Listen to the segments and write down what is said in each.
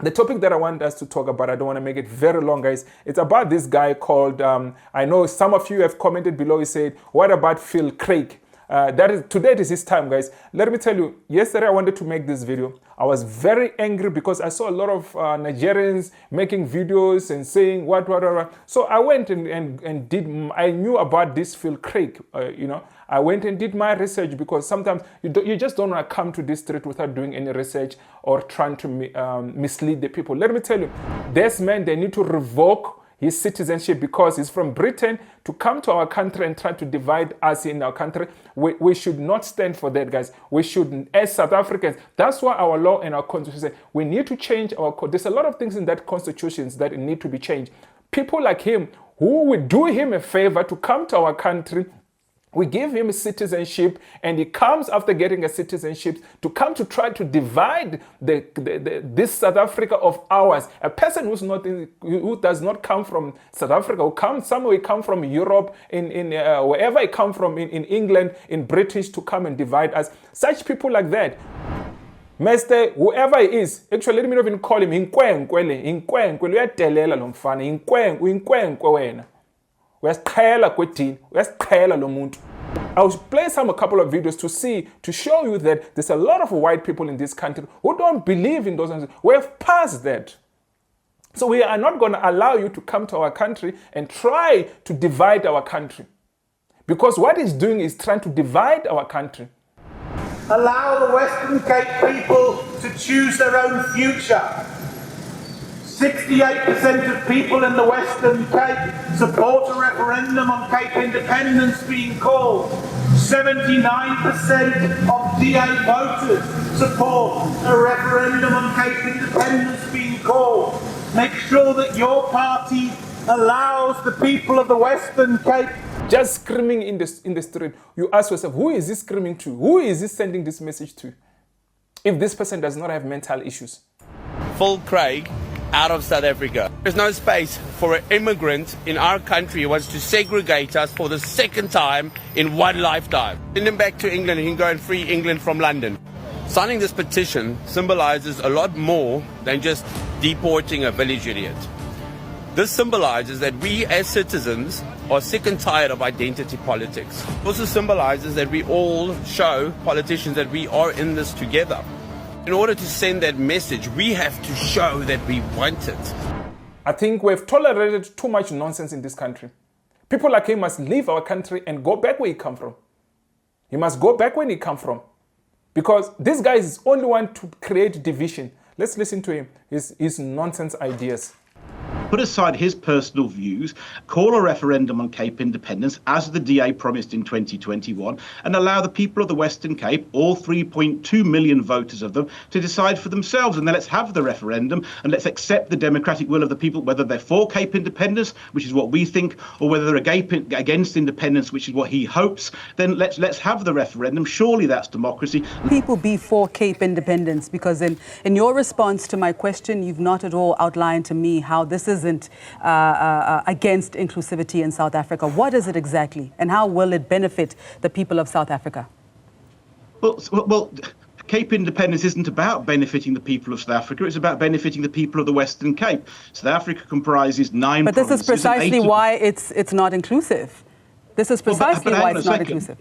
The topic that I want us to talk about, I don't want to make it very long, guys. It's about this guy called, I know some of you have commented below, he said, what about Phil Craig? Today is his time, guys. Let me tell you, yesterday I wanted to make this video. I was very angry because I saw a lot of Nigerians making videos and saying what. So I went and did, I knew about this Phil Craig, I went and did my research because sometimes you just don't want to come to this street without doing any research or trying to mislead the people. Let me tell you, this man, they need to revoke his citizenship because he's from Britain to come to our country and try to divide us in our country. We should not stand for that, guys. We should, as South Africans, that's why our law and our constitution, we need to change our code. There's a lot of things in that constitution that need to be changed. People like him, who would do him a favor to come to our country, we give him a citizenship, and he comes after getting a citizenship to come to try to divide this South Africa of ours. A person who does not come from South Africa, who comes somewhere, he come from Europe, wherever he come from, in England, in British, to come and divide us. Such people like that, Mr. Whoever he is, actually, let me not even call him Inkwenkwe, uyadelela lo mfana, Inkwenkwe wena. Uyasiqhela kwedini, uyasiqhela lo muntu. I'll play a couple of videos to show you that there's a lot of white people in this country who don't believe in those things. We have passed that. So we are not going to allow you to come to our country and try to divide our country. Because what he's doing is trying to divide our country. Allow the Western Cape people to choose their own future. 68% of people in the Western Cape support a referendum on Cape independence being called. 79% of DA voters support a referendum on Cape independence being called. Make sure that your party allows the people of the Western Cape. Just screaming in the street, you ask yourself, who is he screaming to? Who is he sending this message to? If this person does not have mental issues. Phil Craig out of South Africa. There's no space for an immigrant in our country who wants to segregate us for the second time in one lifetime. Send him back to England and he can go and free England from London. Signing this petition symbolizes a lot more than just deporting a village idiot. This symbolizes that we as citizens are sick and tired of identity politics. It also symbolizes that we all show politicians that we are in this together. In order to send that message, we have to show that we want it. I think we've tolerated too much nonsense in this country. People like him must leave our country and go back where he come from. He must go back where he come from. Because this guy is the only one to create division. Let's listen to him, his nonsense ideas. Put aside his personal views, call a referendum on Cape independence, as the DA promised in 2021, and allow the people of the Western Cape, all 3.2 million voters of them, to decide for themselves. And then let's have the referendum and let's accept the democratic will of the people, whether they're for Cape independence, which is what we think, or whether they're against independence, which is what he hopes. Then let's have the referendum. Surely that's democracy. People be for Cape independence, because in your response to my question, you've not at all outlined to me how this isn't against inclusivity in South Africa. What is it exactly, and how will it benefit the people of South Africa? Well, Cape independence isn't about benefiting the people of South Africa, it's about benefiting the people of the Western Cape. South Africa comprises 9 provinces. But this is precisely why it's not inclusive. This is precisely why it's not inclusive.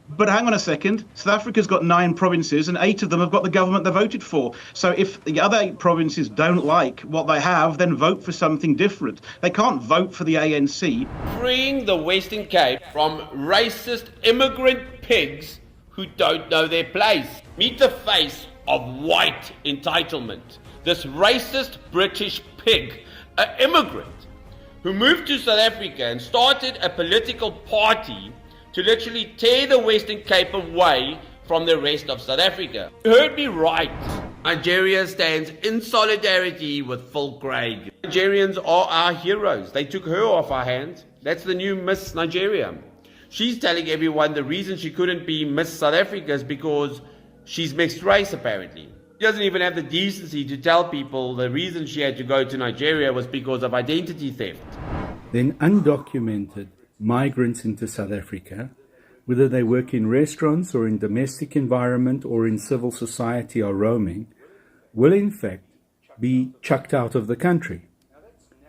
But hang on a second, South Africa's got 9 provinces and 8 of them have got the government they voted for. So if the other 8 provinces don't like what they have, then vote for something different. They can't vote for the ANC. Freeing the Western Cape from racist immigrant pigs who don't know their place. Meet the face of white entitlement. This racist British pig, an immigrant who moved to South Africa and started a political party to literally tear the Western Cape away from the rest of South Africa. You heard me right. Nigeria stands in solidarity with Phil Craig. Nigerians are our heroes. They took her off our hands. That's the new Miss Nigeria. She's telling everyone the reason she couldn't be Miss South Africa is because she's mixed race, apparently. She doesn't even have the decency to tell people the reason she had to go to Nigeria was because of identity theft. Then undocumented migrants into South Africa, whether they work in restaurants or in domestic environment or in civil society or roaming, will in fact be chucked out of the country.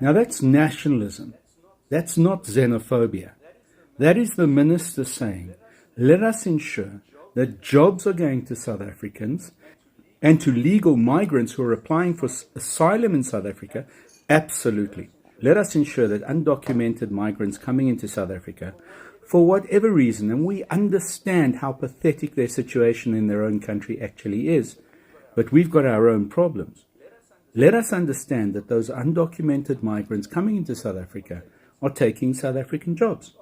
Now that's nationalism. That's not xenophobia. That is the minister saying, let us ensure that jobs are going to South Africans and to legal migrants who are applying for asylum in South Africa. Absolutely. Let us ensure that undocumented migrants coming into South Africa, for whatever reason, and we understand how pathetic their situation in their own country actually is, but we've got our own problems. Let us understand that those undocumented migrants coming into South Africa are taking South African jobs.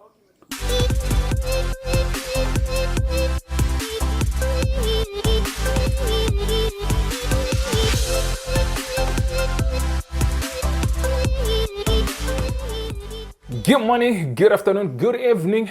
Good morning, good afternoon, good evening.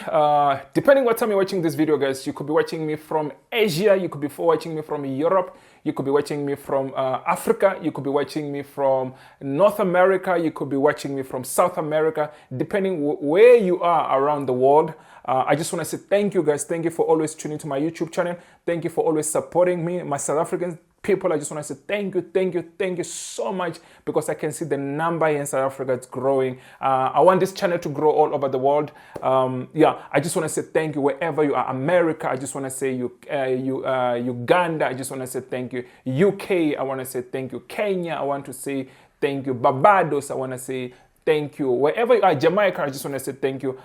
Depending what time you're watching this video, guys, you could be watching me from Asia, you could be watching me from Europe, you could be watching me from Africa, you could be watching me from North America, you could be watching me from South America, depending where you are around the world. I just want to say thank you, guys. Thank you for always tuning to my YouTube channel. Thank you for always supporting me, my South African people. I just want to say thank you so much, because I can see the number here in South Africa is growing. I want this channel to grow all over the world. Yeah, I just want to say thank you wherever you are. America, I just want to say Uganda, I just want to say thank you. UK, I want to say thank you. Kenya, I want to say thank you. Barbados, I want to say thank you. Wherever you are, Jamaica, I just want to say thank you.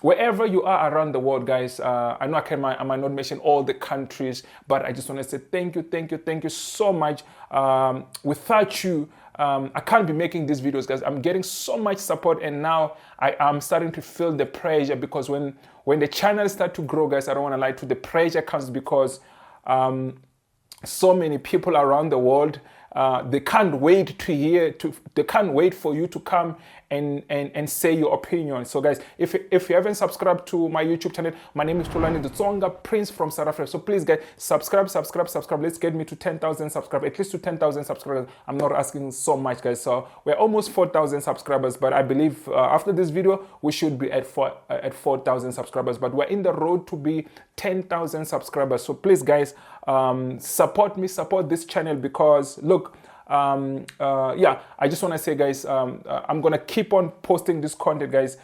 Wherever you are around the world, guys, I know I might not mention all the countries, but I just want to say thank you so much. Without you, I can't be making these videos, guys. I'm getting so much support, and now I'm starting to feel the pressure, because when the channel start to grow, guys, I don't want to lie to you, the pressure comes because so many people around the world, they can't wait to hear, they can't wait for you to come and say your opinion. So guys, if you haven't subscribed to my YouTube channel, my name is Hlulani, the Tsonga Prince from South Africa. So please, guys, subscribe. Let's get me to 10,000 subscribers, at least to 10,000 subscribers. I'm not asking so much, guys. So we're almost 4,000 subscribers, but I believe after this video, we should be at 4,000 subscribers. But we're in the road to be 10,000 subscribers. So please, guys, support me, support this channel, because look, yeah, I just want to say, guys, I'm gonna keep on posting this content, guys.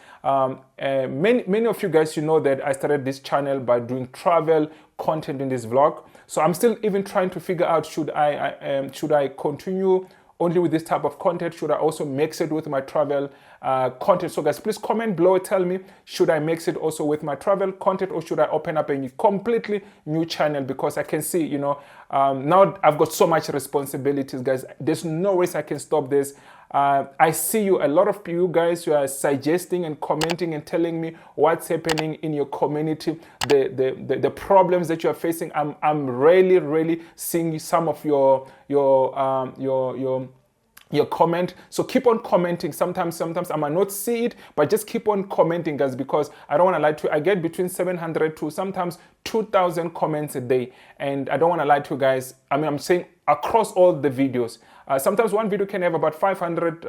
Many of you guys, you know that I started this channel by doing travel content in this vlog. So I'm still even trying to figure out, should I continue only with this type of content? Should I also mix it with my travel content? So guys, please comment below, tell me, should I mix it also with my travel content, or should I open up a completely new channel? Because I can see, you know, now I've got so much responsibilities, guys. There's no way I can stop this. I see you, a lot of you guys, you are suggesting and commenting and telling me what's happening in your community, the problems that you are facing. I'm really seeing some of your comment. So keep on commenting. Sometimes I might not see it, but just keep on commenting, guys, because I don't want to lie to you. I get between 700 to sometimes 2,000 comments a day, and I don't want to lie to you guys. I mean, I'm saying across all the videos. Sometimes one video can have about 500,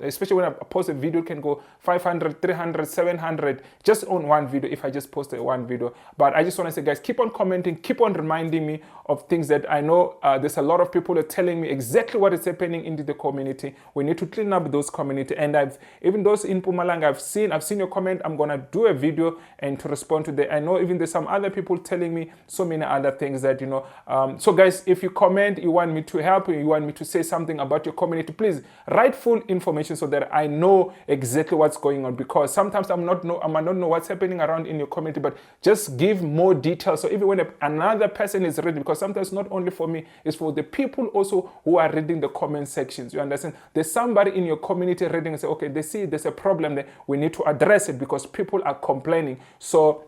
especially when I post a video, can go 500, 300, 700 just on one video if I just posted one video. But I just want to say, guys, keep on commenting, keep on reminding me of things that I know. There's a lot of people are telling me exactly what is happening into the community. We need to clean up those community. And even those in Mpumalanga, I've seen your comment. I'm gonna do a video and to respond to that. I know even there's some other people telling me so many other things that, you know. So guys, if you comment, you want me to help, you want me to say something about your community, please write full information so that I know exactly what's going on, because sometimes I might not know what's happening around in your community, but just give more details. So even when another person is reading, because sometimes not only for me, it's for the people also who are reading the comment sections. You understand? There's somebody in your community reading and say, okay, they see there's a problem there, we need to address it because people are complaining. So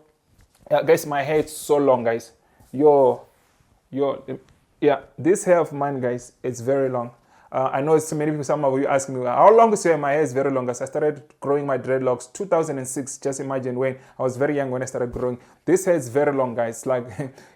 guys, my hair is so long, guys. Yeah, this hair of mine, guys, it's very long. I know so many people, some of you ask me, how long is your hair? My hair is very long. As I started growing my dreadlocks 2006, just imagine when I was very young when I started growing. This hair is very long, guys. Like,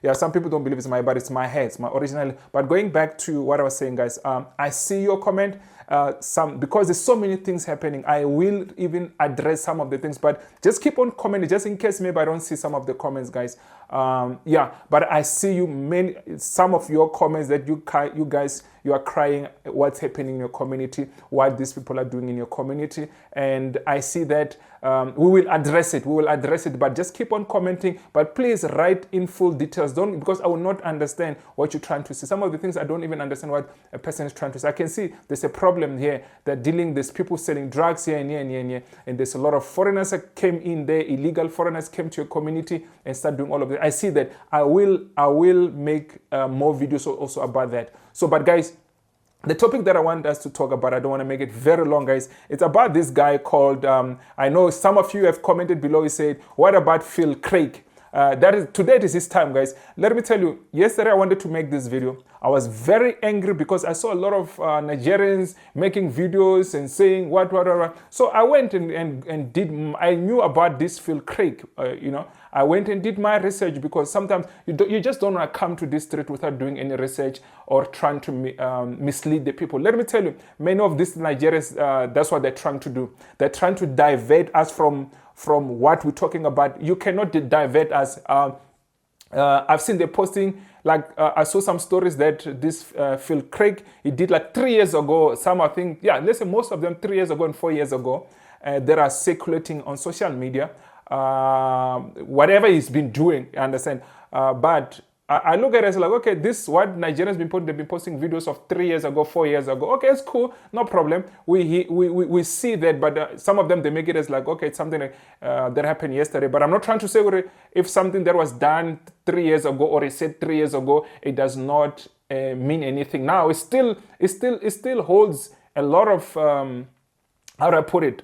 yeah, some people don't believe it's my hair, but it's my hair. It's my original. But going back to what I was saying, guys, I see your comment. Because there's so many things happening, I will even address some of the things, but just keep on commenting just in case maybe I don't see some of the comments, guys. Yeah, but I see you some of your comments that you guys you are crying what's happening in your community, what these people are doing in your community. And I see that we will address it. We will address it, but just keep on commenting. But please write in full details. Don't, because I will not understand what you're trying to say. Some of the things I don't even understand what a person is trying to say. I can see there's a problem here. They're dealing, there's people selling drugs here and here and here and here. And there's a lot of foreigners that came in there, illegal foreigners came to your community and start doing all of that. I see that. I will make more videos also about that. So, but guys, the topic that I want us to talk about, I don't want to make it very long, guys. It's about this guy called, I know some of you have commented below, he said, what about Phil Craig? Today is his time, guys. Let me tell you, yesterday I wanted to make this video. I was very angry because I saw a lot of Nigerians making videos and saying what. So I went and did, I knew about this Phil Craig, I went and did my research, because sometimes you just don't want to come to this street without doing any research or trying to mislead the people. Let me tell you, many of these Nigerians, that's what they're trying to do. They're trying to divert us from what we're talking about. You cannot divert us. I've seen the posting, like I saw some stories that this Phil Craig, he did like 3 years ago. Some, I think, yeah, let's say most of them 3 years ago and 4 years ago, that are circulating on social media. Whatever he's been doing, I understand. But I look at it as like, okay, this what Nigerians been posting. They've been posting videos of 3 years ago, 4 years ago. Okay, it's cool, no problem. We see that, but some of them they make it as like, okay, it's something that happened yesterday. But I'm not trying to say if something that was done 3 years ago or he said 3 years ago, it does not mean anything now. It still holds a lot of how do I put it?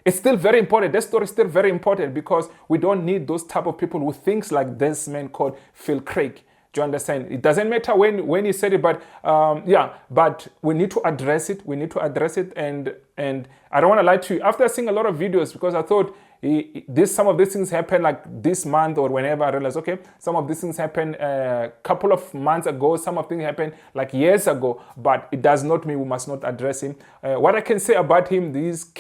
It's still very important. That story is still very important, because we don't need those type of people who thinks like this man called Phil Craig. Do you understand? It doesn't matter when he said it, but but we need to address it. We need to address it, and I don't want to lie to you. After seeing a lot of videos, because I thought some of these things happen like this month or whenever, I realized, okay, some of these things happened a couple of months ago. Some of things happened like years ago, but it does not mean we must not address him. What I can say about him, these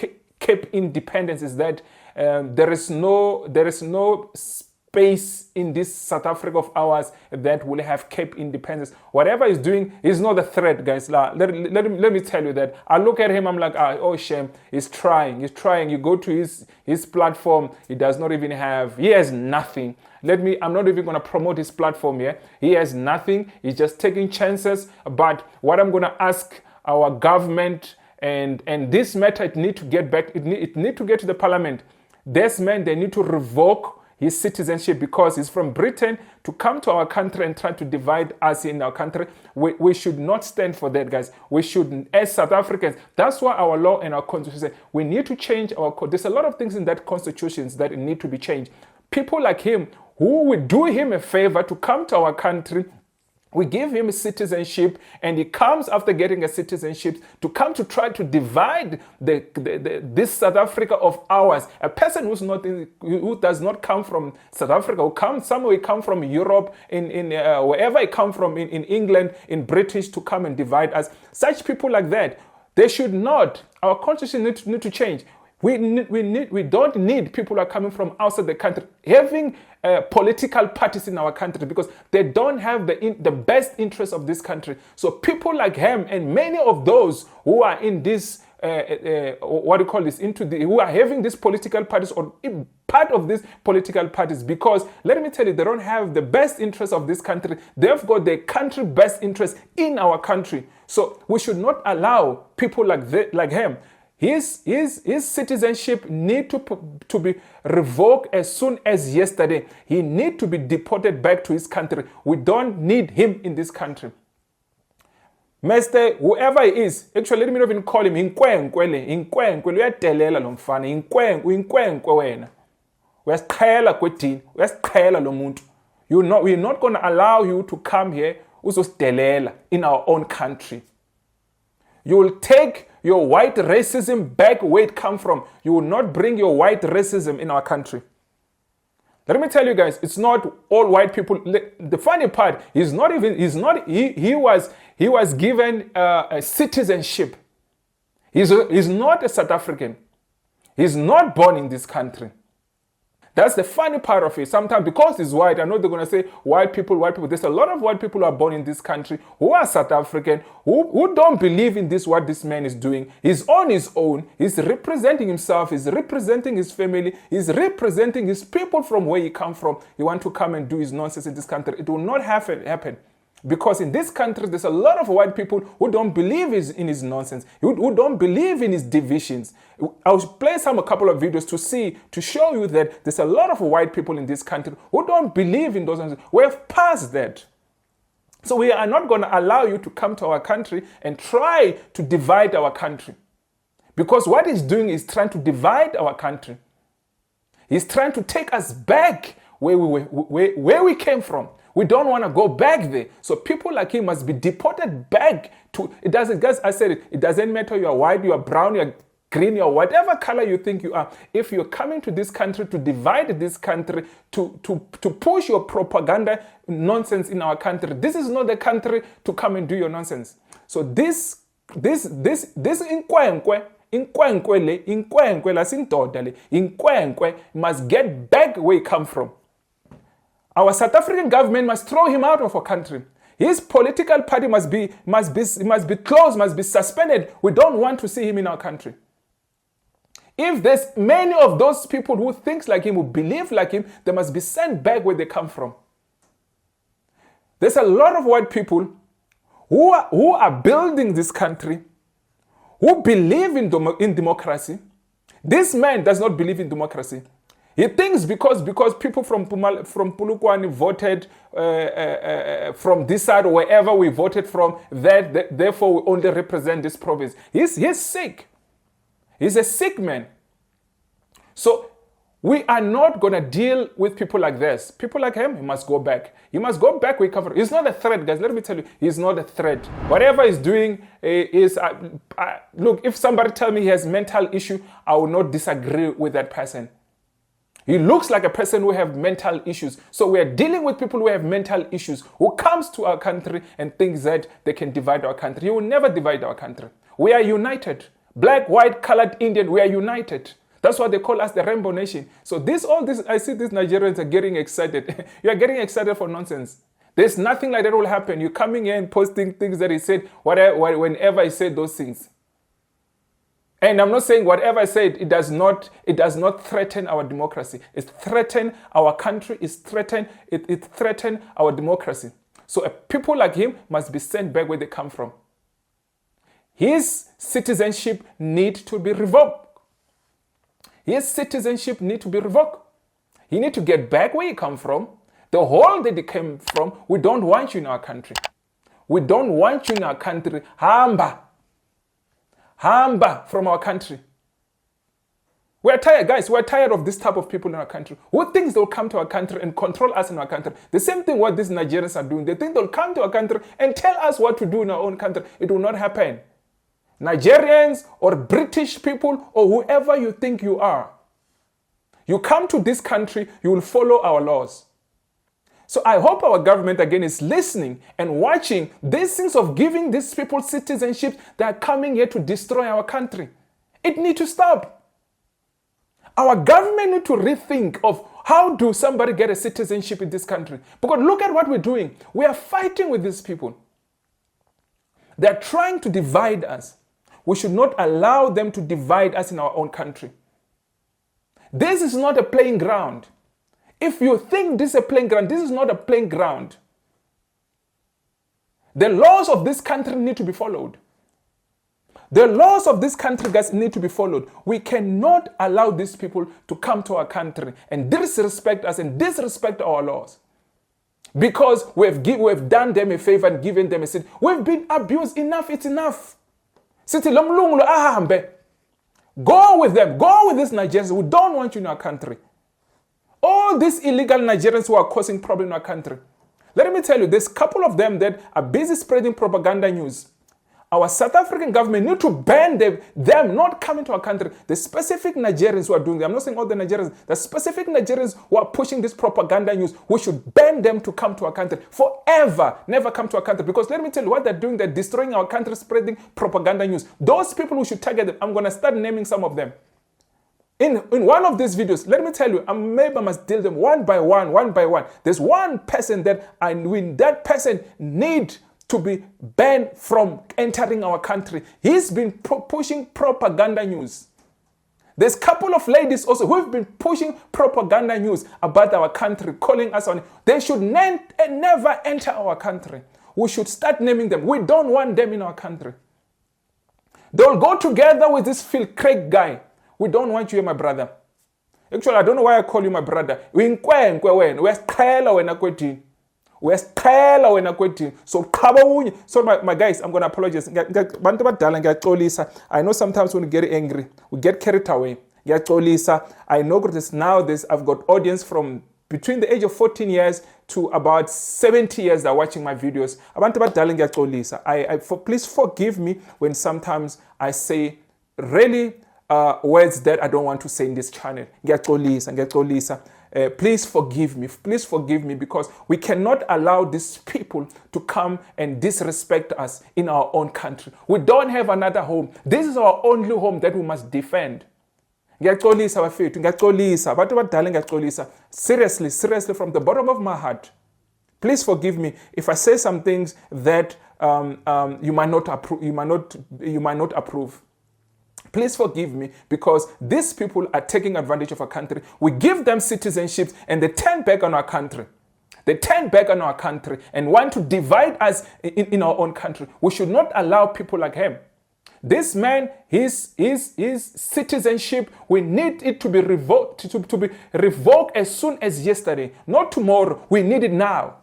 Cape independence, is that there is no space in this South Africa of ours that will have Cape independence. Whatever he's doing is not a threat, guys. Let me tell you that. I look at him, I'm like, oh shame. He's trying. You go to his platform, he does not even have, he has nothing. I'm not even going to promote his platform here. He has nothing. He's just taking chances. But what I'm going to ask our government, and this matter, it need to get back, it need to get to the parliament. This man, they need to revoke his citizenship, because he's from Britain, to come to our country and try to divide us in our country. We should not stand for that, guys. We should, as South Africans, that's why our law and our constitution, we need to change our code. There's a lot of things in that constitution that need to be changed. People like him, who would do him a favor to come to our country, we give him a citizenship, and he comes after getting a citizenship to come to try to divide this South Africa of ours. A person who does not come from South Africa, who comes somewhere, he come from Europe, in wherever he come from, in England, in British, to come and divide us. Such people like that, they should not. Our constitution need to change. We don't need people who are coming from outside the country having political parties in our country, because they don't have the best interest of this country. So people like him and many of those who are in this who are having these political parties or part of these political parties, because let me tell you, they don't have the best interest of this country. They've got their country best interest in our country. So we should not allow people like him. His citizenship need to be revoked as soon as yesterday. He need to be deported back to his country. We don't need him in this country. Master, whoever he is, actually let me not even call him inkwenkwe, uyadelela lo mfana, inkwenkwe wena. Uyasiqhela kwedini, uyasiqhela lo muntu. We're not going to allow you to come here uzosidelela in our own country. You will take your white racism back where it come from. You will not bring your white racism in our country. Let me tell you guys, it's not all white people. The funny part, he was given a citizenship. He's not a South African. He's not born in this country. That's the funny part of it. Sometimes because he's white, I know they're going to say white people. There's a lot of white people who are born in this country who are South African, who don't believe in this, what this man is doing. He's on his own. He's representing himself. He's representing his family. He's representing his people from where he come from. He want to come and do his nonsense in this country. It will not happen. Because in this country, there's a lot of white people who don't believe in his nonsense, who don't believe in his divisions. I'll play a couple of videos to show you that there's a lot of white people in this country who don't believe in those nonsense. We have passed that. So we are not going to allow you to come to our country and try to divide our country. Because what he's doing is trying to divide our country. He's trying to take us back where we came from. We don't want to go back there. So people like him must be deported back to, it doesn't, guys, I said it doesn't matter you are white, you are brown, you are green, you are whatever color you think you are. If you're coming to this country to divide this country, to push your propaganda nonsense in our country, this is not the country to come and do your nonsense. So this inkwenkwe must get back where he come from. Our South African government must throw him out of our country. His political party must be closed, must be suspended. We don't want to see him in our country. If there's many of those people who think like him, who believe like him, they must be sent back where they come from. There's a lot of white people who are building this country, who believe in democracy. This man does not believe in democracy. He thinks because people from Polokwane voted from this side or wherever we voted from, therefore we only represent this province. He's sick. He's a sick man. So we are not going to deal with people like this. People like him, he must go back. He must go back where he comes from. He's not a threat, guys. Let me tell you, he's not a threat. Whatever he's doing is... look, if somebody tell me he has mental issue, I will not disagree with that person. He looks like a person who have mental issues. So we are dealing with people who have mental issues, who comes to our country and thinks that they can divide our country. He will never divide our country. We are united. Black, white, colored, Indian, we are united. That's why they call us the Rainbow Nation. So all this, I see these Nigerians are getting excited. You are getting excited for nonsense. There's nothing like that will happen. You're coming here and posting things that he said, whenever he said those things. And I'm not saying whatever I said, it does not threaten our democracy. It threatens our country, it threatens our democracy. So people like him must be sent back where they come from. His citizenship needs to be revoked. His citizenship needs to be revoked. He needs to get back where he come from. The hole that he came from, we don't want you in our country. We don't want you in our country. Hamba from our country. We're tired, guys. We're tired of this type of people in our country. Who thinks they'll come to our country and control us in our country? The same thing what these Nigerians are doing. They think they'll come to our country and tell us what to do in our own country. It will not happen. Nigerians or British people or whoever you think you are, you come to this country, you will follow our laws. So I hope our government again is listening and watching these things of giving these people citizenship that are coming here to destroy our country. It needs to stop. Our government needs to rethink of how do somebody get a citizenship in this country. Because look at what we're doing. We are fighting with these people. They're trying to divide us. We should not allow them to divide us in our own country. This is not a playing ground. If you think this is a playing ground, this is not a playing ground. The laws of this country need to be followed. The laws of this country, guys, need to be followed. We cannot allow these people to come to our country and disrespect us and disrespect our laws. Because we've done them a favor and given them a seat. We've been abused. Enough, it's enough. Go with them. Go with these Nigerians. We don't want you in our country. All these illegal Nigerians who are causing problems in our country. Let me tell you, there's a couple of them that are busy spreading propaganda news. Our South African government need to ban them not coming to our country. The specific Nigerians who are doing that, I'm not saying all the Nigerians, the specific Nigerians who are pushing this propaganda news, we should ban them to come to our country. Forever, never come to our country. Because let me tell you what they're doing, they're destroying our country, spreading propaganda news. Those people who should target them, I'm going to start naming some of them. In one of these videos, let me tell you, maybe I must deal them one by one. There's one person that that person need to be banned from entering our country. He's been pushing propaganda news. There's a couple of ladies also who have been pushing propaganda news about our country, calling us on. They should never enter our country. We should start naming them. We don't want them in our country. They'll go together with this Phil Craig guy. We don't want you, my brother. Actually, I don't know why I call you my brother. So my guys, I'm going to apologize. I know sometimes when we get angry, we get carried away. I know that now I've got audience from between the age of 14 years to about 70 years that are watching my videos. Please forgive me when sometimes I say really words that I don't want to say in this channel. Please forgive me because we cannot allow these people to come and disrespect us in our own country. We don't have another home. This is our only home that we must defend. Seriously, from the bottom of my heart, please forgive me if I say some things that you might not approve. Please forgive me because these people are taking advantage of our country. We give them citizenship and they turn back on our country. They turn back on our country and want to divide us in our own country. We should not allow people like him. This man, his citizenship, we need it to be revoked, to be revoked as soon as yesterday, not tomorrow. We need it now.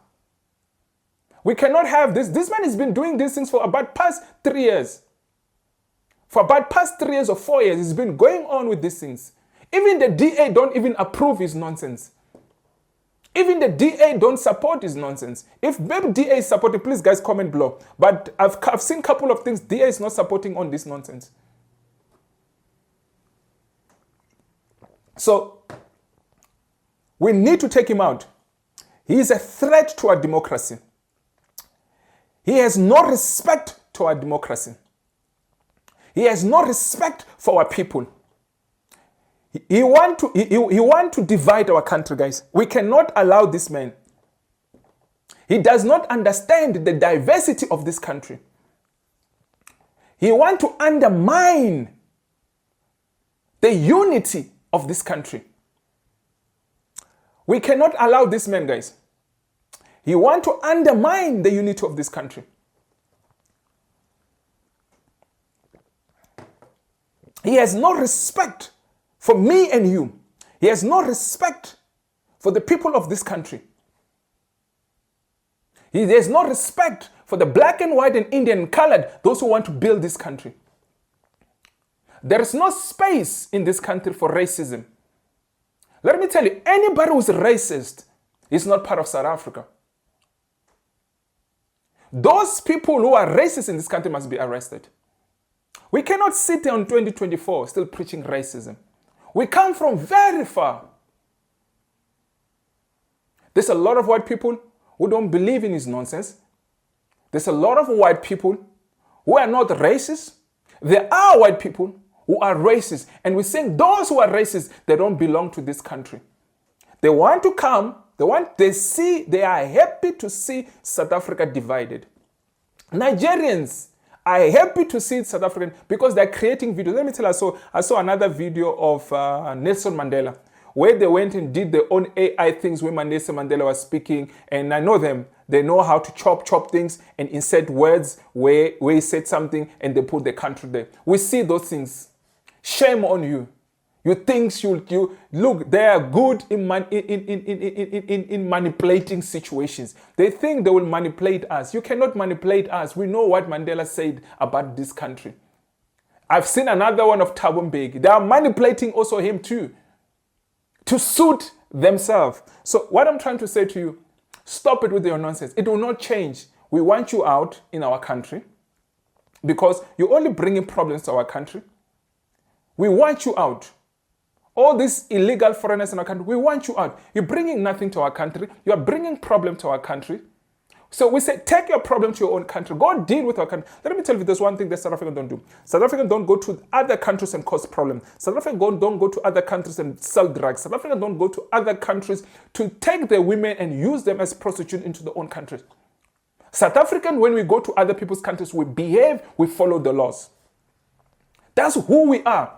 We cannot have this. This man has been doing these things for about past 3 years. For about past 3 years or 4 years, he's been going on with these things. Even the DA don't even approve his nonsense. Even the DA don't support his nonsense. If maybe DA is supporting, please guys comment below. But I've seen a couple of things DA is not supporting on this nonsense. So we need to take him out. He is a threat to our democracy. He has no respect to our democracy. He has no respect for our people. He want to divide our country, guys. We cannot allow this man. He does not understand the diversity of this country. He want to undermine the unity of this country. We cannot allow this man, guys. He want to undermine the unity of this country. He has no respect for me and you. He has no respect for the people of this country. He has no respect for the black and white and Indian and colored, those who want to build this country. There is no space in this country for racism. Let me tell you, anybody who's racist is not part of South Africa. Those people who are racist in this country must be arrested. We cannot sit there in 2024 still preaching racism. We come from very far. There's a lot of white people who don't believe in his nonsense. There's a lot of white people who are not racist. There are white people who are racist. And we're saying those who are racist, they don't belong to this country. They want to come, they are happy to see South Africa divided. Nigerians are happy to see South African because they're creating videos. Let me tell you, I saw another video of Nelson Mandela where they went and did their own AI things when Nelson Mandela was speaking. And I know them. They know how to chop things and insert words where he said something and they put the country there. We see those things. Shame on you. You think you look, they are good in manipulating situations. They think they will manipulate us. You cannot manipulate us. We know what Mandela said about this country. I've seen another one of Thabo Mbeki. They are manipulating also him too, to suit themselves. So what I'm trying to say to you, stop it with your nonsense. It will not change. We want you out in our country because you're only bringing problems to our country. We want you out. All these illegal foreigners in our country, we want you out. You're bringing nothing to our country. You are bringing problem to our country. So we say, take your problem to your own country. Go deal with our country. Let me tell you, there's one thing that South Africans don't do. South Africans don't go to other countries and cause problems. South Africans don't go to other countries and sell drugs. South Africans don't go to other countries to take their women and use them as prostitutes into their own countries. South African, when we go to other people's countries, we behave, we follow the laws. That's who we are.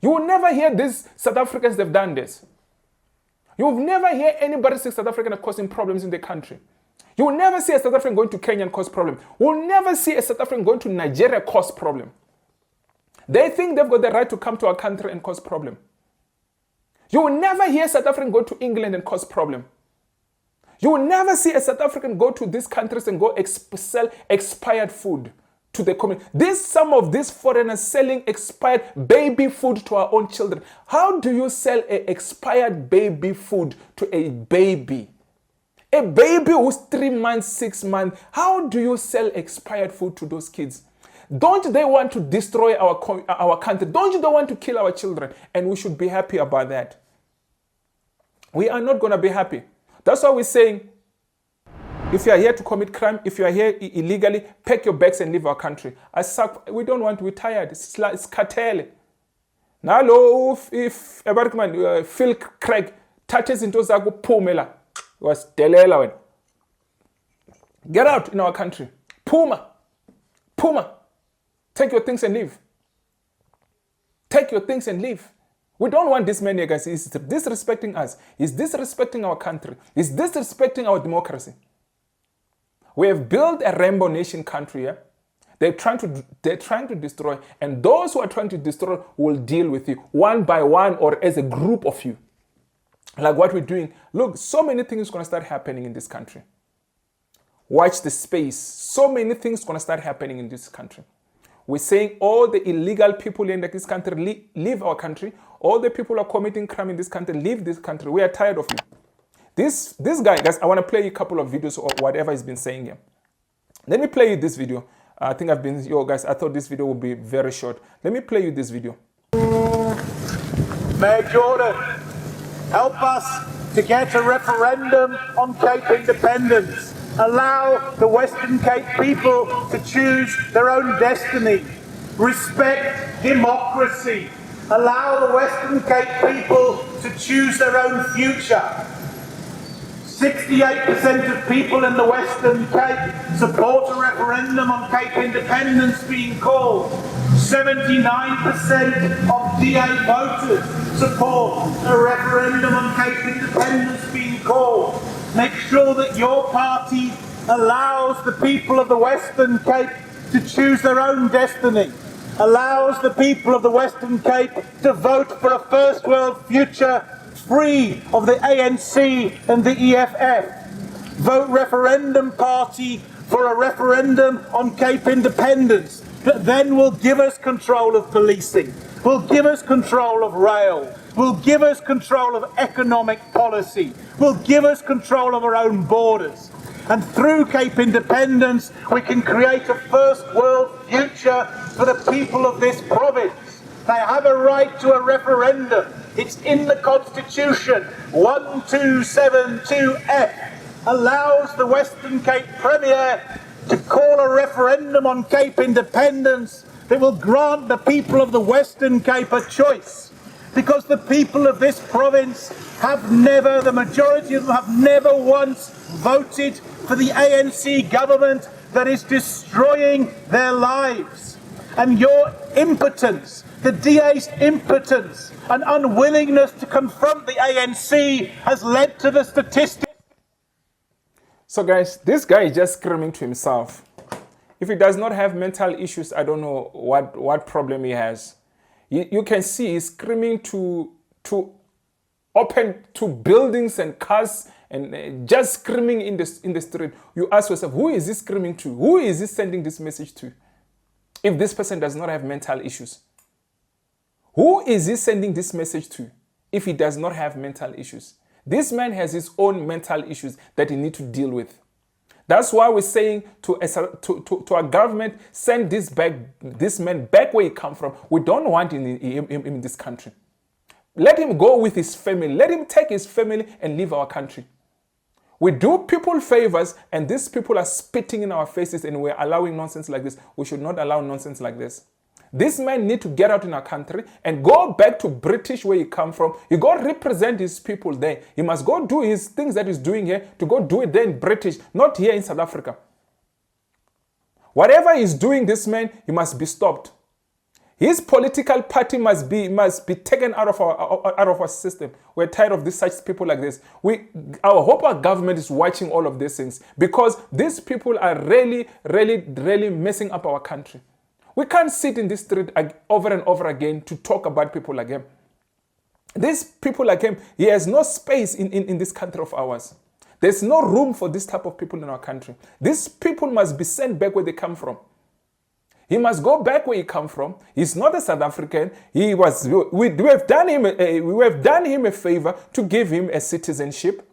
You will never hear these South Africans, they've done this. You will never hear anybody say South African are causing problems in the country. You will never see a South African going to Kenya and cause problem. You will never see a South African going to Nigeria cause problem. They think they've got the right to come to our country and cause problem. You will never hear a South African go to England and cause problem. You will never see a South African go to these countries and go sell expired food to the community. Some of these foreigners selling expired baby food to our own children. How do you sell expired baby food to a baby? A baby who's 3 months, 6 months. How do you sell expired food to those kids? Don't they want to destroy our country? Don't they want to kill our children? And we should be happy about that. We are not going to be happy. That's why we're saying, if you are here to commit crime, if you are here illegally, pack your bags and leave our country. We don't want to be tired. It's cartel. Now, if Phil Craig touches into Zago Pumela, was Delela. Get out in our country. Puma. Take your things and leave. Take your things and leave. We don't want this man, guys. He's disrespecting us. He's disrespecting our country. He's disrespecting our democracy. We have built a rainbow nation country here. They're trying to destroy, and those who are trying to destroy will deal with you one by one or as a group of you. Like what we're doing. Look, so many things are going to start happening in this country. Watch the space. So many things are going to start happening in this country. We're saying all the illegal people in this country leave our country. All the people who are committing crime in this country leave this country. We are tired of you. This guy, guys, I want to play you a couple of videos or whatever he's been saying here. Let me play you this video. I think guys, I thought this video would be very short. Let me play you this video. Mayor Jordan, help us to get a referendum on Cape independence. Allow the Western Cape people to choose their own destiny. Respect democracy. Allow the Western Cape people to choose their own future. 68% of people in the Western Cape support a referendum on Cape independence being called. 79% of DA voters support a referendum on Cape independence being called. Make sure that your party allows the people of the Western Cape to choose their own destiny. Allows the people of the Western Cape to vote for a first world future free of the ANC and the EFF. Vote Referendum Party for a referendum on Cape independence that then will give us control of policing, will give us control of rail, will give us control of economic policy, will give us control of our own borders. And through Cape independence, we can create a first world future for the people of this province. They have a right to a referendum. It's in the Constitution. 1272F allows the Western Cape Premier to call a referendum on Cape independence that will grant the people of the Western Cape a choice. Because the people of this province the majority of them have never once voted for the ANC government that is destroying their lives. And your impotence, the DA's impotence and unwillingness to confront the ANC has led to the statistics. So guys, this guy is just screaming to himself. If he does not have mental issues, I don't know what problem he has. You can see he's screaming to open to buildings and cars and just screaming in the street. You ask yourself, who is he screaming to? Who is he sending this message to? If this person does not have mental issues. Who is he sending this message to if he does not have mental issues? This man has his own mental issues that he needs to deal with. That's why we're saying to our government, send this man back where he comes from. We don't want him in this country. Let him go with his family. Let him take his family and leave our country. We do people favors, and these people are spitting in our faces, and we're allowing nonsense like this. We should not allow nonsense like this. This man need to get out in our country and go back to British where he come from. He go represent his people there. He must go do his things that he's doing here to go do it there in British, not here in South Africa. Whatever he's doing, this man, he must be stopped. His political party must be taken out of our system. We're tired of such people like this. I hope our government is watching all of these things, because these people are really, really, really messing up our country. We can't sit in this street over and over again to talk about people like him. These people like him, he has no space in this country of ours. There's no room for this type of people in our country. These people must be sent back where they come from. He must go back where he come from. He's not a South African. We have done him a favor to give him a citizenship.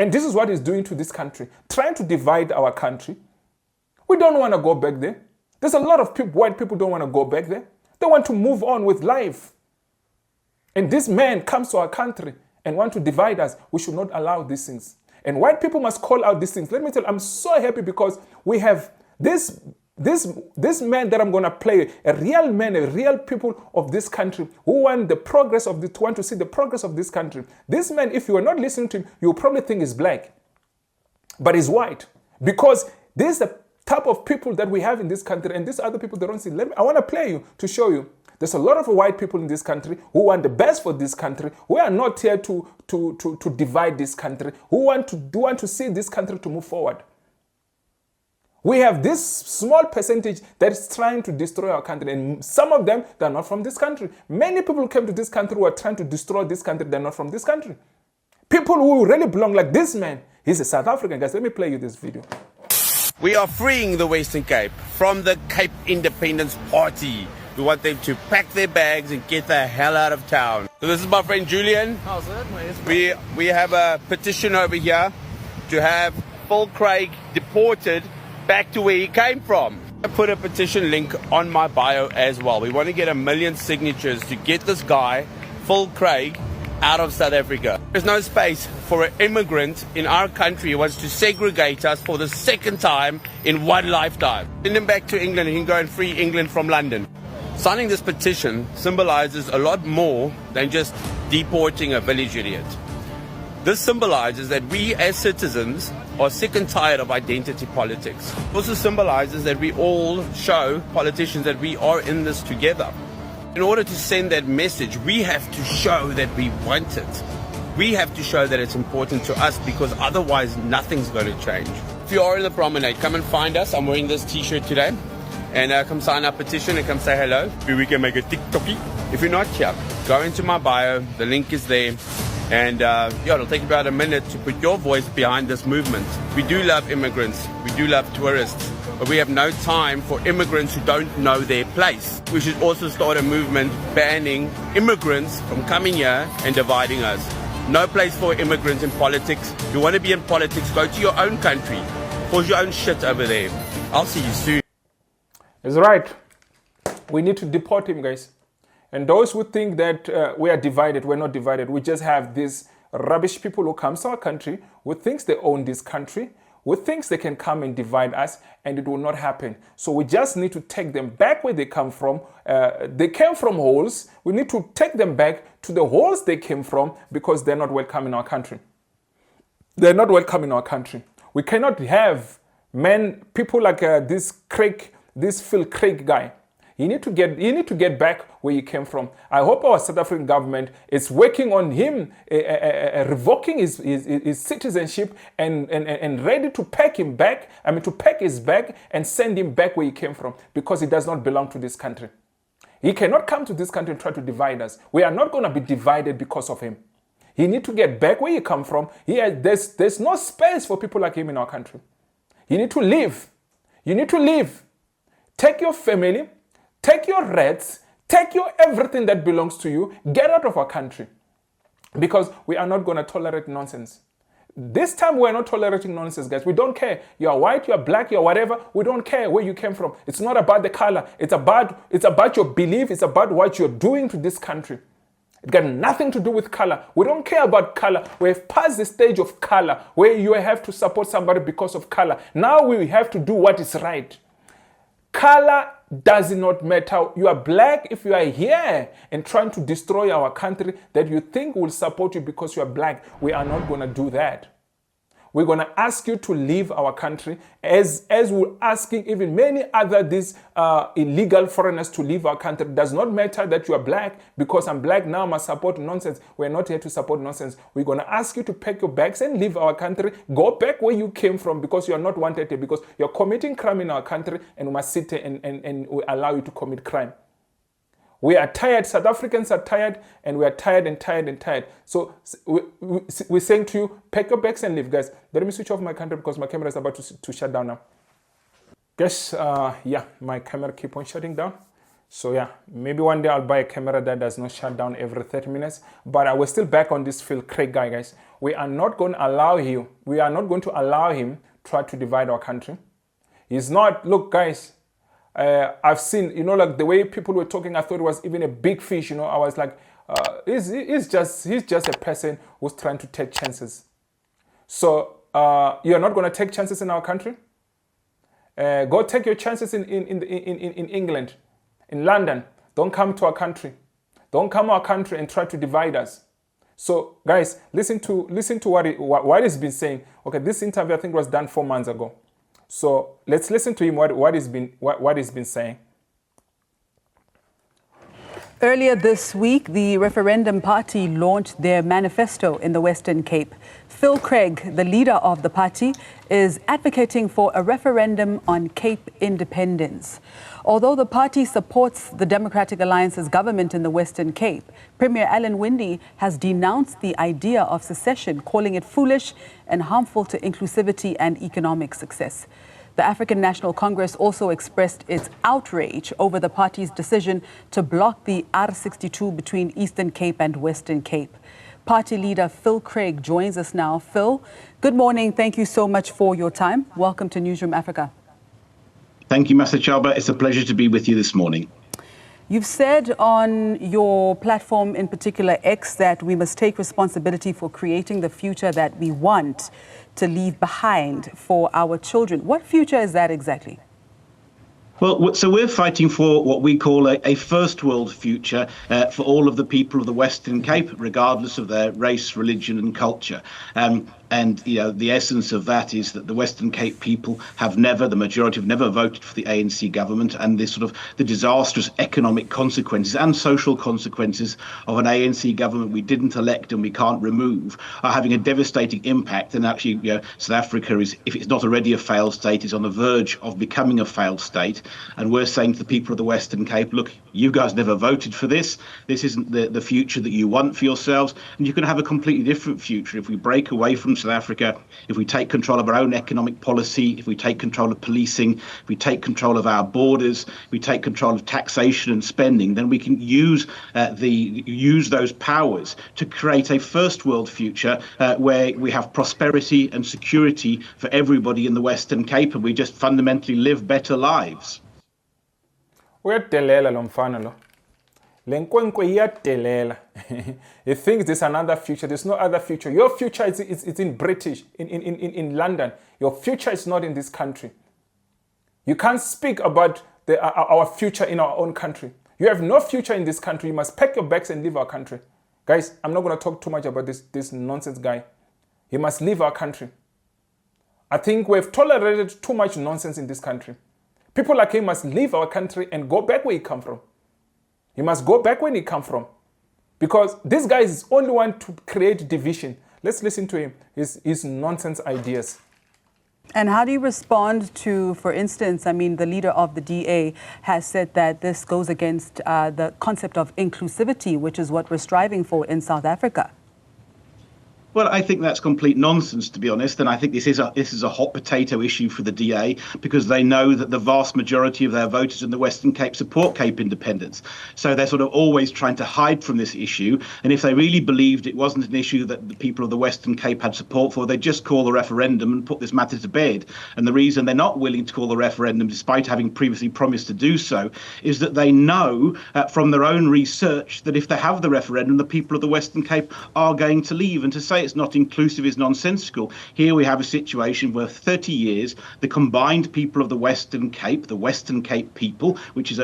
And this is what he's doing to this country, trying to divide our country. We don't want to go back there. There's a lot of white people don't want to go back there. They want to move on with life. And this man comes to our country and want to divide us. We should not allow these things. And white people must call out these things. Let me tell you, I'm so happy because we have this man that I'm going to play, a real man, a real people of this country who want to see the progress of this country. This man, if you are not listening to him, you will probably think he's black. But he's white. Because this is the type of people that we have in this country, and these other people they don't see. I want to play you to show you. There's a lot of white people in this country who want the best for this country, who are not here to divide this country, who want to see this country to move forward. We have this small percentage that is trying to destroy our country, and some of them, they're not from this country. Many people came to this country who are trying to destroy this country, they're not from this country. People who really belong, like this man, he's a South African. Guys, let me play you this video. We are freeing the Western Cape from the Cape Independence Party. We want them to pack their bags and get the hell out of town. So this is my friend Julian. How's it? We have a petition over here to have Phil Craig deported back to where he came from. I put a petition link on my bio as well. We want to get 1 million signatures to get this guy, Phil Craig, out of South Africa. There's no space for an immigrant in our country who wants to segregate us for the second time in one lifetime. Send him back to England and he can go and free England from London. Signing this petition symbolizes a lot more than just deporting a village idiot. This symbolizes that we as citizens are sick and tired of identity politics. It also symbolizes that we all show politicians that we are in this together. In order to send that message, we have to show that we want it. We have to show that it's important to us, because otherwise nothing's going to change. If you are in the promenade, come and find us. I'm wearing this t-shirt today. And come sign our petition and come say hello. Maybe we can make a TikTokie. If you're not here, go into my bio. The link is there. And it'll take about a minute to put your voice behind this movement. We do love immigrants. We do love tourists. But we have no time for immigrants who don't know their place. We should also start a movement banning immigrants from coming here and dividing us. No place for immigrants in politics. If you want to be in politics, go to your own country. Cause your own shit over there. I'll see you soon. That's right. We need to deport him, guys. And those who think that we are divided, we're not divided. We just have these rubbish people who come to our country, who thinks they own this country, who thinks they can come and divide us, and it will not happen. So we just need to take them back where they come from. They came from holes. We need to take them back to the holes they came from, because they're not welcome in our country. They're not welcome in our country. We cannot have people like this Phil Craig guy. You need to get back where you came from. I hope our South African government is working on him, revoking his citizenship and ready to pack him back. To pack his bag and send him back where he came from, because he does not belong to this country. He cannot come to this country and try to divide us. We are not going to be divided because of him. He need to get back where he come from. There's no space for people like him in our country. You need to leave. You need to leave. Take your family, take your rights, take your everything that belongs to you, get out of our country. Because we are not going to tolerate nonsense. This time we're not tolerating nonsense, guys. We don't care. You are white, you are black, you are whatever. We don't care where you came from. It's not about the color. It's about your belief. It's about what you're doing to this country. It got nothing to do with color. We don't care about color. We have passed the stage of color where you have to support somebody because of color. Now we have to do what is right. Color does not matter. You are black if you are here and trying to destroy our country that you think will support you because you are black. We are not going to do that. We're going to ask you to leave our country as we're asking even many other these illegal foreigners to leave our country. It does not matter that you are black. Because I'm black now, I must support nonsense. We're not here to support nonsense. We're going to ask you to pack your bags and leave our country. Go back where you came from because you are not wanted here, because you're committing crime in our country and we must sit here and we allow you to commit crime. We are tired. South Africans are tired, and we are tired and tired and tired. So we're saying to you, pack your bags and leave, guys. Let me switch off my camera because my camera is about to shut down now. Guys, yeah, my camera keep on shutting down. So yeah, maybe one day I'll buy a camera that does not shut down every 30 minutes. But we're still back on this Phil Craig guy, guys. We are not going to allow him. We are not going to allow him try to divide our country. He's not. Look, guys. I've seen, like the way people were talking, I thought it was even a big fish, I was like, he's just a person who's trying to take chances. So you're not going to take chances in our country? Go take your chances in England, in London. Don't come to our country. Don't come to our country and try to divide us. So guys, listen to what he's been saying. Okay, this interview I think was done 4 months ago. So let's listen to him what he's been saying. Earlier this week, the referendum party launched their manifesto in the Western Cape. Phil Craig, the leader of the party, is advocating for a referendum on Cape independence. Although the party supports the Democratic Alliance's government in the Western Cape, Premier Alan Winde has denounced the idea of secession, calling it foolish and harmful to inclusivity and economic success. The African National Congress also expressed its outrage over the party's decision to block the R62 between Eastern Cape and Western Cape. Party leader Phil Craig joins us now. Phil, good morning. Thank you so much for your time. Welcome to Newsroom Africa. Thank you, Master Chaba. It's a pleasure to be with you this morning. You've said on your platform, in particular X, that we must take responsibility for creating the future that we want to leave behind for our children. What future is that exactly? Well, so we're fighting for what we call a first world future for all of the people of the Western Cape, regardless of their race, religion and culture. And the essence of that is that the Western Cape people the majority have never voted for the ANC government, and the disastrous economic consequences and social consequences of an ANC government we didn't elect and we can't remove are having a devastating impact. And actually, South Africa is, if it's not already a failed state, is on the verge of becoming a failed state. And we're saying to the people of the Western Cape, look, you guys never voted for this. This isn't the future that you want for yourselves. And you can have a completely different future if we break away from South Africa, if we take control of our own economic policy, if we take control of policing, if we take control of our borders, if we take control of taxation and spending, then we can use those powers to create a first world future where we have prosperity and security for everybody in the Western Cape, and we just fundamentally live better lives. Uyadelela lo mfana lo. Le nkwenkwe iyadelela. He thinks there's another future. There's no other future. Your future is in British, in London. Your future is not in this country. You can't speak about our future in our own country. You have no future in this country. You must pack your bags and leave our country. Guys, I'm not going to talk too much about this nonsense guy. He must leave our country. I think we've tolerated too much nonsense in this country. People like him must leave our country and go back where he come from. He must go back where he come from. Because this guy is only one to create division. Let's listen to him, his nonsense ideas. And how do you respond to, for instance, the leader of the DA has said that this goes against the concept of inclusivity, which is what we're striving for in South Africa? Well, I think that's complete nonsense, to be honest. And I think this is a hot potato issue for the DA, because they know that the vast majority of their voters in the Western Cape support Cape independence. So they're sort of always trying to hide from this issue. And if they really believed it wasn't an issue that the people of the Western Cape had support for, they'd just call the referendum and put this matter to bed. And the reason they're not willing to call the referendum, despite having previously promised to do so, is that they know from their own research that if they have the referendum, the people of the Western Cape are going to leave. And to say it's not inclusive is nonsensical. Here we have a situation where 30 years the combined people of the Western Cape people, which is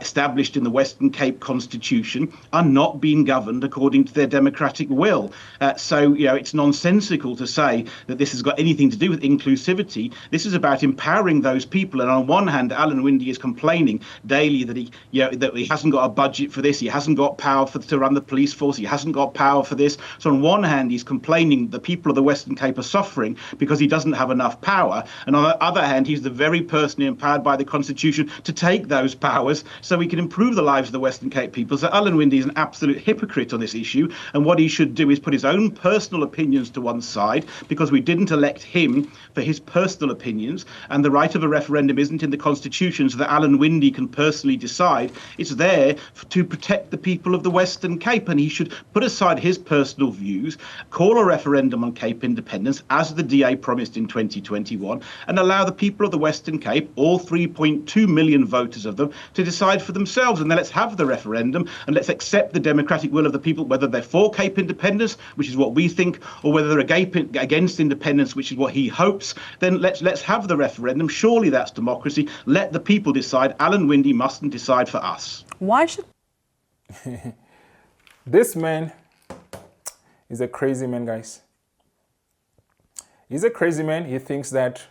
established in the Western Cape Constitution, are not being governed according to their democratic will. So it's nonsensical to say that this has got anything to do with inclusivity. This is about empowering those people. And on one hand, Alan Winde is complaining daily that he hasn't got a budget for this, he hasn't got power to run the police force, he hasn't got power for this. So on one hand, he's complaining the people of the Western Cape are suffering because he doesn't have enough power. And on the other hand, he's the very person empowered by the Constitution to take those powers so we can improve the lives of the Western Cape people. So Alan Winde is an absolute hypocrite on this issue. And what he should do is put his own personal opinions to one side, because we didn't elect him for his personal opinions. And the right of a referendum isn't in the Constitution so that Alan Winde can personally decide. It's there to protect the people of the Western Cape. And he should put aside his personal views, call a referendum on Cape independence, as the DA promised in 2021, and allow the people of the Western Cape, all 3.2 million voters of them, to decide for themselves. And then let's have the referendum and let's accept the democratic will of the people, whether they're for Cape independence, which is what we think, or whether they're against independence, which is what he hopes. Then let's have the referendum. Surely that's democracy. Let the people decide. Alan Winde mustn't decide for us. Why should... This man is a crazy man, guys. He's a crazy man. He thinks that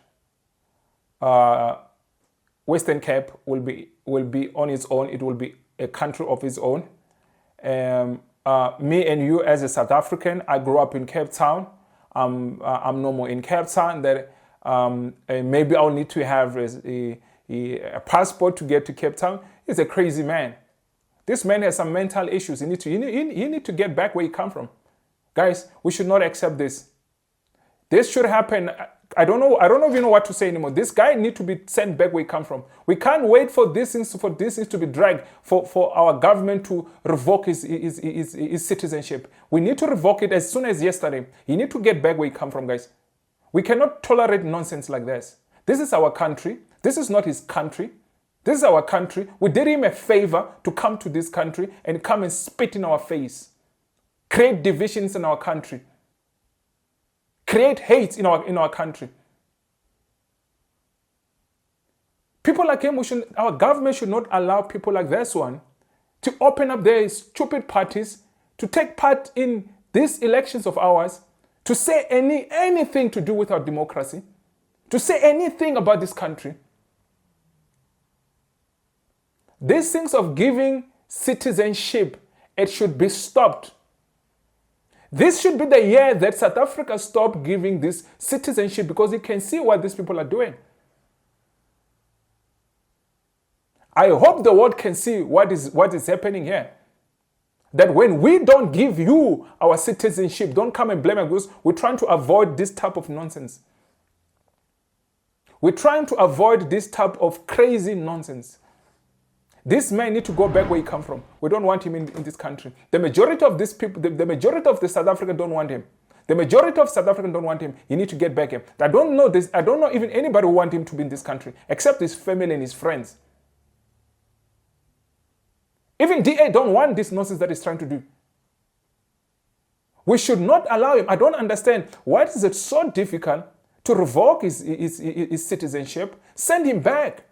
Western Cape will be on its own. It will be a country of its own. Me and you, as a South African, I grew up in Cape Town. I'm no more in Cape Town. That maybe I'll need to have a passport to get to Cape Town. He's a crazy man. This man has some mental issues. He need to get back where he come from. Guys, we should not accept this. This should happen. I don't even know what to say anymore. This guy need to be sent back where he come from. We can't wait for these things to be dragged, for our government to revoke his citizenship. We need to revoke it as soon as yesterday. He need to get back where he come from, guys. We cannot tolerate nonsense like this. This is our country. This is not his country. This is our country. We did him a favor to come to this country and come and spit in our face. Create divisions in our country. Create hate in our country. People like him, our government should not allow people like this one to open up their stupid parties, to take part in these elections of ours, to say anything to do with our democracy, to say anything about this country. These things of giving citizenship, it should be stopped. This should be the year that South Africa stopped giving this citizenship, because you can see what these people are doing. I hope the world can see what is happening here. That when we don't give you our citizenship, don't come and blame us, because we're trying to avoid this type of nonsense. We're trying to avoid this type of crazy nonsense. This man need to go back where he come from. We don't want him in this country. The majority of these people, the majority of the South African don't want him. The majority of South African don't want him. He need to get back him. I don't know this. I don't know even anybody who want him to be in this country, except his family and his friends. Even DA don't want this nonsense that he's trying to do. We should not allow him. I don't understand. Why is it so difficult to revoke his citizenship? Send him back.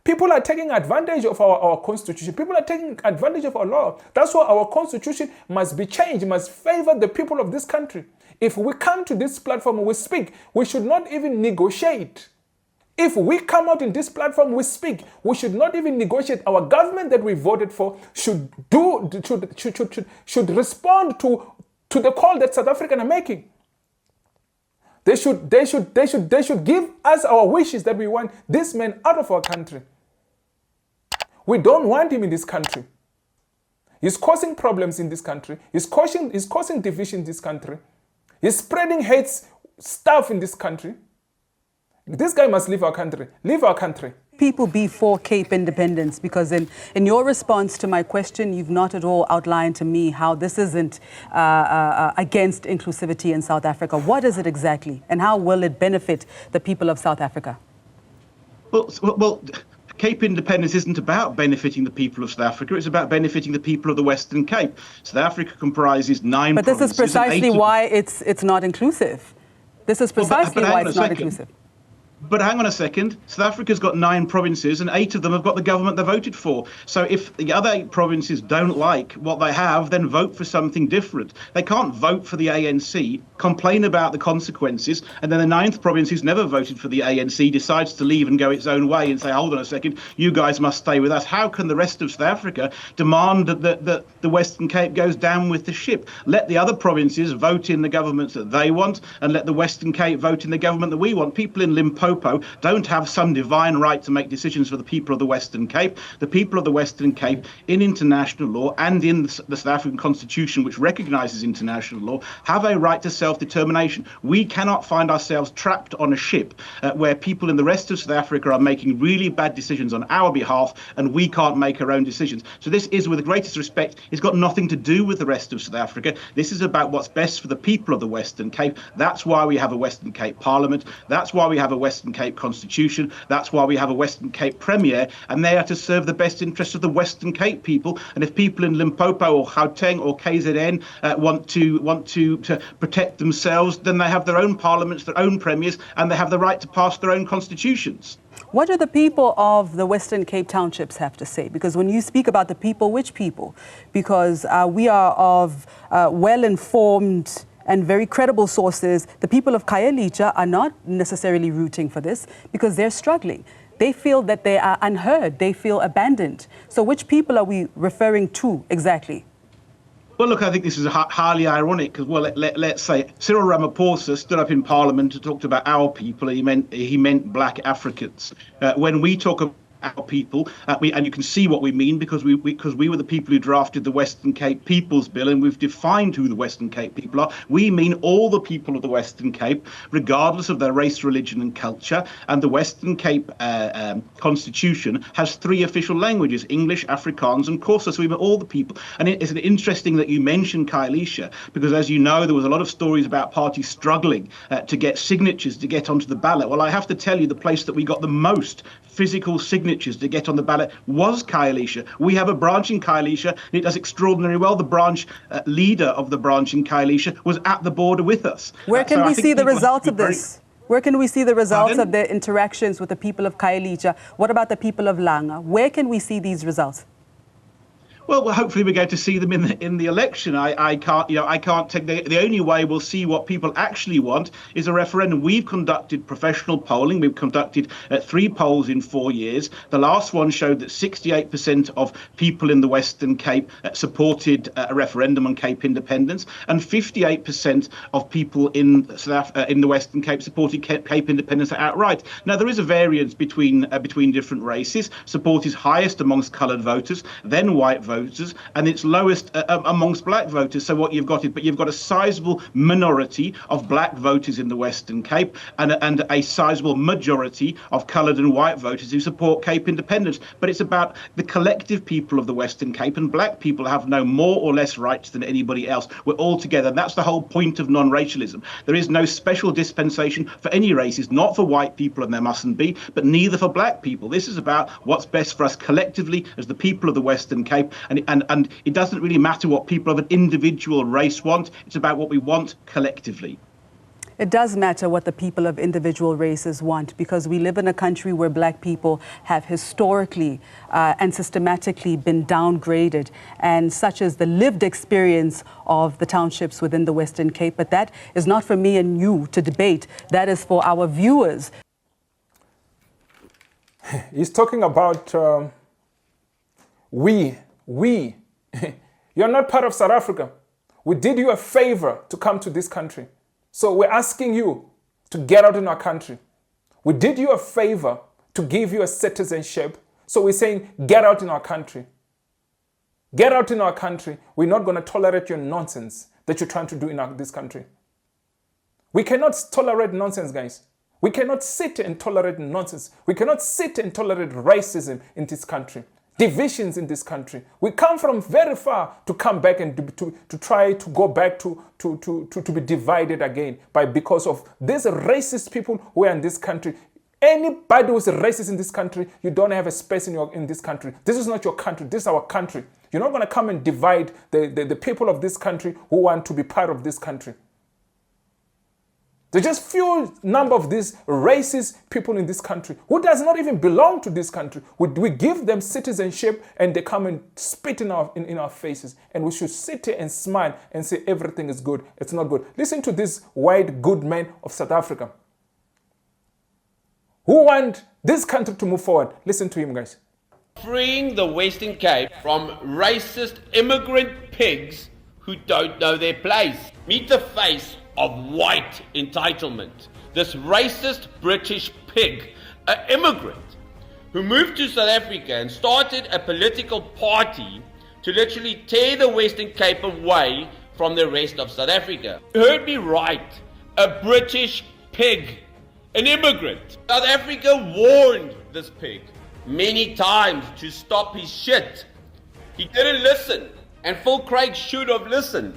People are taking advantage of our constitution. People are taking advantage of our law. That's why our constitution must be changed, must favor the people of this country. If we come to this platform and we speak, we should not even negotiate. If we come out in this platform, we speak, we should not even negotiate. Our government that we voted for should respond to the call that South Africans are making. They should give us our wishes that we want this man out of our country. We don't want him in this country. He's causing problems in this country. He's causing division in this country. He's spreading hate stuff in this country. This guy must leave our country. Leave our country. People be for Cape independence? Because in your response to my question, you've not at all outlined to me how this isn't against inclusivity in South Africa. What is it exactly, and how will it benefit the people of South Africa? Well, Cape independence isn't about benefiting the people of South Africa. It's about benefiting the people of the Western Cape. South Africa comprises 9 But provinces. This is precisely why it's not inclusive. This is precisely why it's not inclusive. But hang on a second. South Africa's got 9 provinces and 8 of them have got the government they voted for. So if the other 8 provinces don't like what they have, then vote for something different. They can't vote for the ANC, complain about the consequences, and then the 9th province who's never voted for the ANC decides to leave and go its own way and say, hold on a second, you guys must stay with us. How can the rest of South Africa demand that the Western Cape goes down with the ship? Let the other provinces vote in the governments that they want, and let the Western Cape vote in the government that we want. People in Limpopo don't have some divine right to make decisions for the people of the Western Cape. The people of the Western Cape, in international law and in the South African Constitution, which recognises international law, have a right to self-determination. We cannot find ourselves trapped on a ship where people in the rest of South Africa are making really bad decisions on our behalf, and we can't make our own decisions. So this is, with the greatest respect, it's got nothing to do with the rest of South Africa. This is about what's best for the people of the Western Cape. That's why we have a Western Cape Parliament. That's why we have a Western Cape Constitution. That's why we have a Western Cape Premier, and they are to serve the best interests of the Western Cape people. And if people in Limpopo or Gauteng or KZN want to protect themselves, then they have their own parliaments, their own premiers, and they have the right to pass their own constitutions. What do the people of the Western Cape townships have to say? Because when you speak about the people, which people? Because we are of well-informed and very credible sources. The people of Khayelitsha are not necessarily rooting for this because they're struggling. They feel that they are unheard. They feel abandoned. So which people are we referring to exactly? Well, look, I think this is highly ironic because, well, let's say Cyril Ramaphosa stood up in Parliament and talked about our people. And he meant black Africans. When we talk about our people, and you can see what we mean because we were the people who drafted the Western Cape People's Bill, and we've defined who the Western Cape people are. We mean all the people of the Western Cape, regardless of their race, religion and culture. And the Western Cape Constitution has 3 official languages: English, Afrikaans and Xhosa. So we mean all the people. And it's interesting that you mentioned Khayelitsha, because as you know, there was a lot of stories about parties struggling to get signatures to get onto the ballot. Well, I have to tell you, the place that we got the most physical signatures to get on the ballot was Khayelitsha. We have a branch in Khayelitsha, and it does extraordinarily well. The branch leader of the branch in Khayelitsha was at the border with us. Where can we see the results of this? Where can we see the results of their interactions with the people of Khayelitsha? What about the people of Langa? Where can we see these results? Well, hopefully we're going to see them in the election. I can't take the only way we'll see what people actually want is a referendum. We've conducted professional polling. We've conducted 3 polls in 4 years. The last one showed that 68% of people in the Western Cape supported a referendum on Cape independence, and 58% of people in the Western Cape supported Cape independence outright. Now, there is a variance between different races. Support is highest amongst coloured voters, then white voters, and it's lowest amongst black voters. So what you've got a sizable minority of black voters in the Western Cape and a sizable majority of coloured and white voters who support Cape independence. But it's about the collective people of the Western Cape, and black people have no more or less rights than anybody else. We're all together, and that's the whole point of non-racialism. There is no special dispensation for any races, not for white people, and there mustn't be, but neither for black people. This is about what's best for us collectively as the people of the Western Cape. And it doesn't really matter what people of an individual race want. It's about what we want collectively. It does matter what the people of individual races want, because we live in a country where black people have historically and systematically been downgraded, and such as the lived experience of the townships within the Western Cape. But that is not for me and you to debate. That is for our viewers. He's talking about we. You're not part of South Africa. We did you a favor to come to this country. So we're asking you to get out in our country. We did you a favor to give you a citizenship. So we're saying, get out in our country. Get out in our country. We're not going to tolerate your nonsense that you're trying to do in this country. We cannot tolerate nonsense, guys. We cannot sit and tolerate nonsense. We cannot sit and tolerate racism in this country, divisions in this country. We come from very far to come back and to try to go back to be divided again because of these racist people who are in this country. Anybody who's a racist in this country, you don't have a space in this country. This is not your country. This is our country. You're not going to come and divide the people of this country who want to be part of this country. There's just few number of these racist people in this country who does not even belong to this country. We give them citizenship and they come and spit in our faces. And we should sit here and smile and say everything is good. It's not good. Listen to this white good man of South Africa who want this country to move forward. Listen to him, guys. Freeing the Western Cape from racist immigrant pigs who don't know their place. Meet the face of white entitlement. This racist British pig, an immigrant who moved to South Africa and started a political party to literally tear the Western Cape away from the rest of South Africa. You heard me right, a British pig, an immigrant. South Africa warned this pig many times to stop his shit. He didn't listen, and Phil Craig should have listened.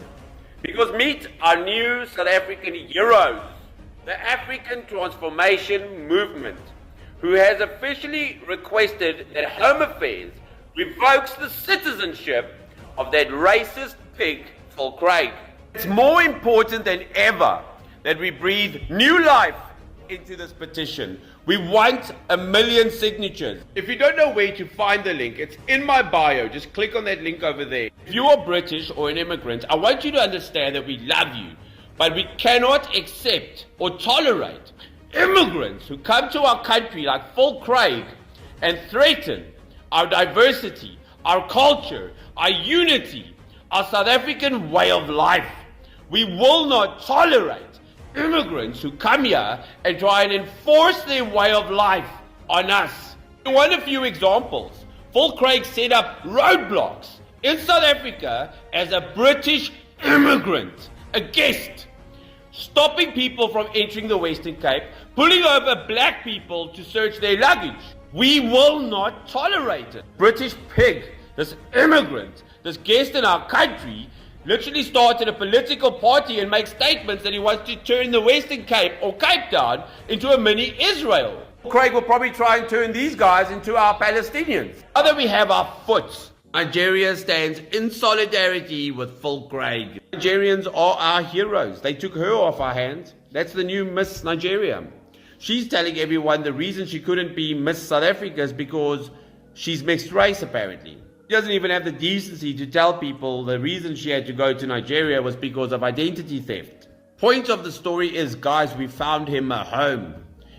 Because meet our new South African heroes, the African Transformation Movement, who has officially requested that Home Affairs revokes the citizenship of that racist pig, Phil Craig. It's more important than ever that we breathe new life into this petition. We want 1 million signatures. If you don't know where to find the link, it's in my bio. Just click on that link over there. If you are British or an immigrant, I want you to understand that we love you, but we cannot accept or tolerate immigrants who come to our country like Phil Craig and threaten our diversity, our culture, our unity, our South African way of life. We will not tolerate immigrants who come here and try and enforce their way of life on us. I want a few examples. Phil Craig set up roadblocks in South Africa as a British immigrant, a guest, stopping people from entering the Western Cape, pulling over black people to search their luggage. We will not tolerate it. British pig, this immigrant, this guest in our country, literally started a political party and make statements that he wants to turn the Western Cape or Cape Town into a mini Israel. Craig will probably try and turn these guys into our Palestinians. Now that we have our foots, Nigeria stands in solidarity with Phil Craig. Nigerians are our heroes. They took her off our hands. That's the new Miss Nigeria. She's telling everyone the reason she couldn't be Miss South Africa is because she's mixed race, apparently. She doesn't even have the decency to tell people the reason she had to go to Nigeria was because of identity theft. Point of the story is, guys, we found him a home.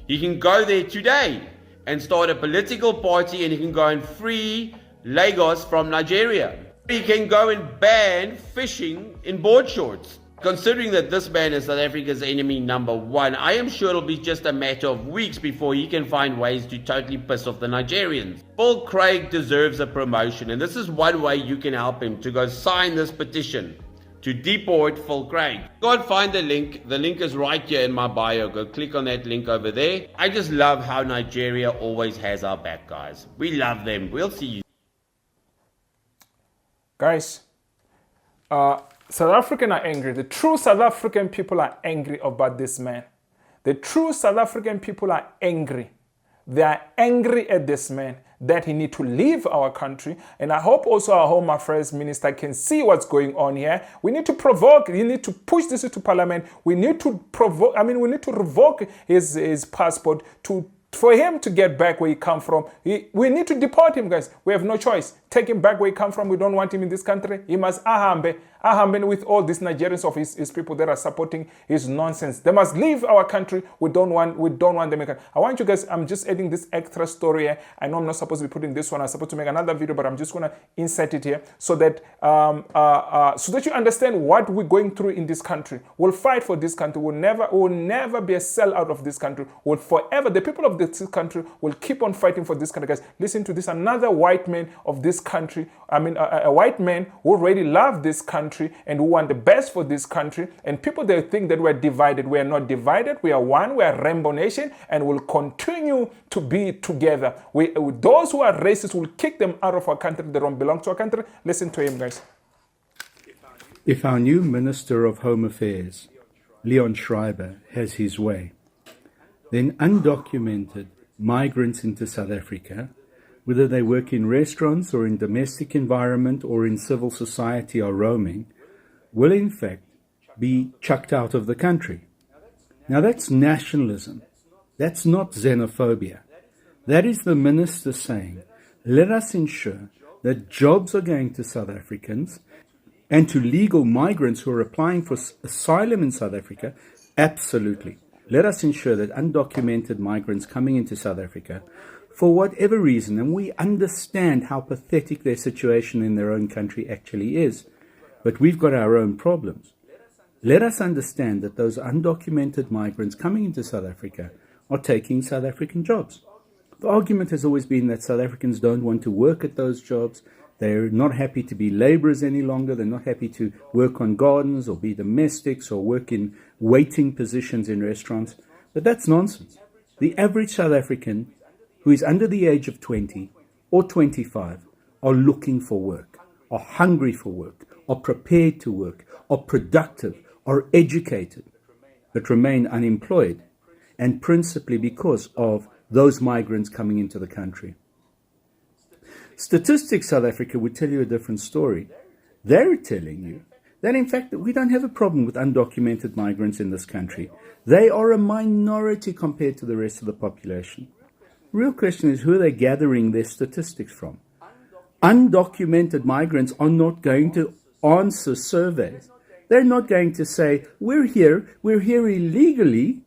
He can go there today and start a political party, and he can go and free Lagos from Nigeria. He can go and ban fishing in board shorts. Considering that this man is South Africa's enemy number one, I am sure it'll be just a matter of weeks before he can find ways to totally piss off the Nigerians. Phil Craig deserves a promotion, and this is one way you can help him: to go sign this petition to deport Phil Craig. Go and find the link. The link is right here in my bio. Go click on that link over there. I just love how Nigeria always has our back, guys. We love them. We'll see you. Guys, South Africans are angry. The true South African people are angry about this man. The true South African people are angry. They are angry at this man, that he need to leave our country. And I hope also our Home Affairs Minister can see what's going on here. We need to provoke, you need to push this into Parliament. We need to provoke, we need to revoke his passport for him to get back where he come from. We need to deport him, guys. We have no choice. Take him back where he come from. We don't want him in this country. He must ahambe with all these Nigerians of his people that are supporting his nonsense. They must leave our country. We don't want them. I want you guys, I'm just adding this extra story here. I know I'm not supposed to be putting this one. I'm supposed to make another video, but I'm just going to insert it here so that you understand what we're going through in this country. We'll fight for this country. We'll never be a sellout of this country. We'll forever, the people of this country will keep on fighting for this country, guys. Listen to this. Another white man of this country, a white man who already loved this country, country and who want the best for this country. And people, they think that we're divided. We are not divided. We are one. We are Rainbow Nation and will continue to be together. Those who are racist will kick them out of our country. They don't belong to our country. Listen to him, guys. If our new Minister of Home Affairs, Leon Schreiber, has his way, then undocumented migrants into South Africa, whether they work in restaurants or in domestic environment or in civil society or roaming, will in fact be chucked out of the country. Now that's nationalism. That's not xenophobia. That is the minister saying, let us ensure that jobs are going to South Africans and to legal migrants who are applying for asylum in South Africa. Absolutely. Let us ensure that undocumented migrants coming into South Africa, for whatever reason, and we understand how pathetic their situation in their own country actually is, but we've got our own problems. Let us understand that those undocumented migrants coming into South Africa are taking South African jobs. The argument has always been that South Africans don't want to work at those jobs. They're not happy to be laborers any longer. They're not happy to work on gardens or be domestics or work in waiting positions in restaurants. But that's nonsense. The average South African who is under the age of 20 or 25 are looking for work, are hungry for work, are prepared to work, are productive, are educated, but remain unemployed, and principally because of those migrants coming into the country. Statistics South Africa would tell you a different story. They're telling you that in fact we don't have a problem with undocumented migrants in this country. They are a minority compared to the rest of the population. The real question is, who are they gathering their statistics from? Undocumented migrants are not going to answer surveys. They're not going to say, we're here illegally,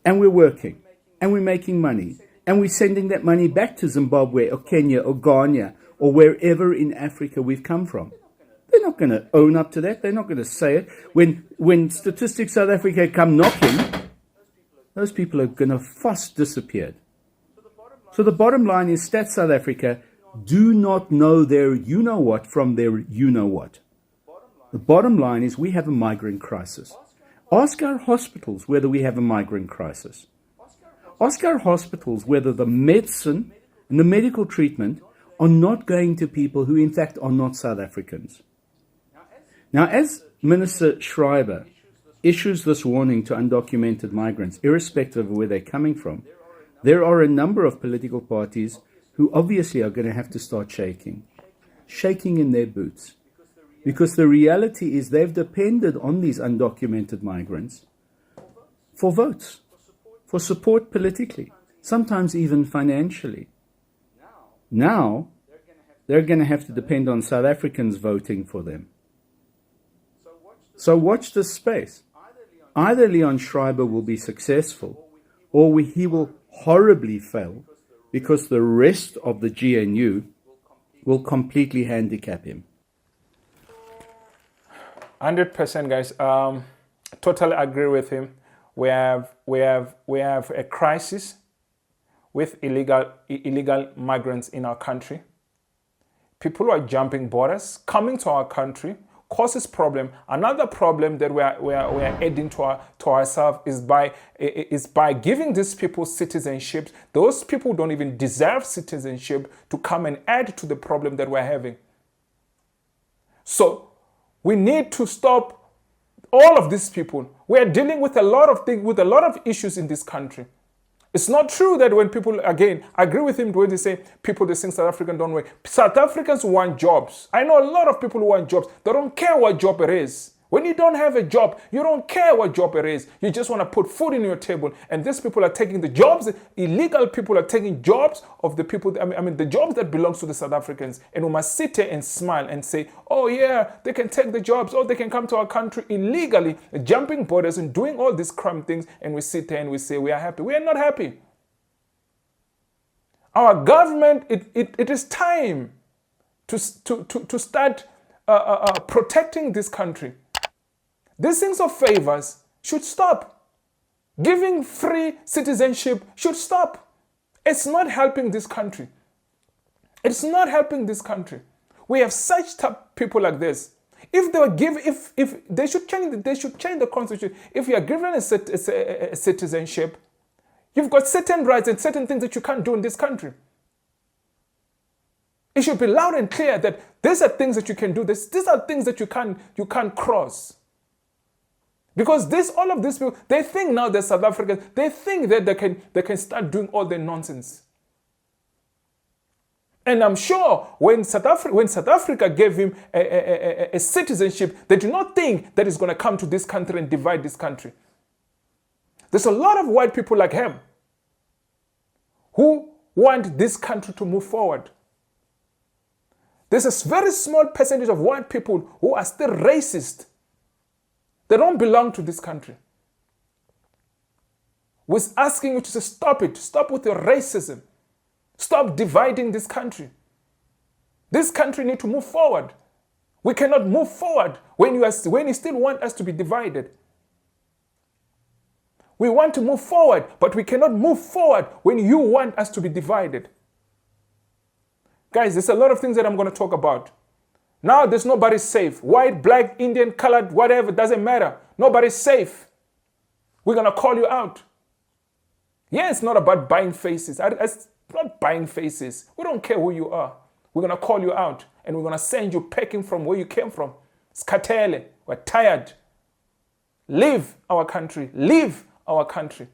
and we're working, and we're making money, and we're sending that money back to Zimbabwe or Kenya or Ghana or wherever in Africa we've come from. They're not going to own up to that. They're not going to say it. When Statistics South Africa come knocking, those people are going to fast disappear. So the bottom line is Stats South Africa do not know their you-know-what from their you-know-what. The bottom line is we have a migrant crisis. Ask our hospitals whether we have a migrant crisis. Ask our hospitals whether the medicine and the medical treatment are not going to people who in fact are not South Africans. Now, as Minister Schreiber issues this warning to undocumented migrants, irrespective of where they're coming from, there are a number of political parties who obviously are going to have to start shaking in their boots. Because the reality is they've depended on these undocumented migrants for votes, for support politically, sometimes even financially. Now, they're going to have to depend on South Africans voting for them. So watch this space. Either Leon Schreiber will be successful, or he will horribly fail, because the rest of the GNU will completely handicap him. 100%, guys. Totally agree with him. We have a crisis with illegal migrants in our country. People are jumping borders, coming to our country, causes problem. Another problem that we are adding to ourselves is by giving these people citizenship. Those people don't even deserve citizenship to come and add to the problem that we're having. So we need to stop all of these people. We are dealing with a lot of things, with a lot of issues in this country. It's not true that when people, again, I agree with him when they say people, they think South Africans don't work. South Africans want jobs. I know a lot of people who want jobs. They don't care what job it is. When you don't have a job, you don't care what job it is. You just want to put food in your table. And these people are taking the jobs. Illegal people are taking jobs of the people, the jobs that belongs to the South Africans. And we must sit there and smile and say, oh yeah, they can take the jobs, or they can come to our country illegally, jumping borders and doing all these crime things. And we sit there and we say, we are happy. We are not happy. Our government, it is time to start protecting this country. These things of favors should stop. Giving free citizenship should stop. It's not helping this country. It's not helping this country. We have such people like this. If they were if they should change the constitution. If you are given a citizenship, you've got certain rights and certain things that you can't do in this country. It should be loud and clear that these are things that you can do. These are things that you can't cross. Because all of these people, they think now they're South Africans. They think that they can start doing all their nonsense. And I'm sure when South Africa gave him a citizenship, they do not think that he's going to come to this country and divide this country. There's a lot of white people like him who want this country to move forward. There's a very small percentage of white people who are still racist. They don't belong to this country. We're asking you to say, stop it. Stop with your racism. Stop dividing this country. This country needs to move forward. We cannot move forward when you still want us to be divided. We want to move forward, but we cannot move forward when you want us to be divided. Guys, there's a lot of things that I'm going to talk about. Now there's nobody safe. White, black, Indian, colored, whatever, doesn't matter. Nobody's safe. We're going to call you out. Yeah, it's not about buying faces. It's not buying faces. We don't care who you are. We're going to call you out and we're going to send you packing from where you came from. Skatele. We're tired. Leave our country. Leave our country.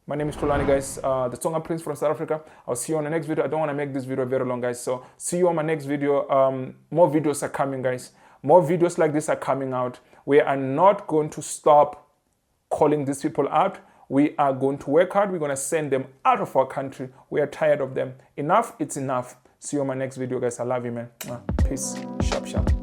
My name is Hlulani, guys. The Tsonga Prince from South Africa. I'll see you on the next video. I don't want to make this video very long, guys. So see you on my next video. More videos are coming, guys. More videos like this are coming out. We are not going to stop calling these people out. We are going to work hard. We're going to send them out of our country. We are tired of them. Enough, it's enough. See you on my next video, guys. I love you, man. Peace. Sharp, sharp.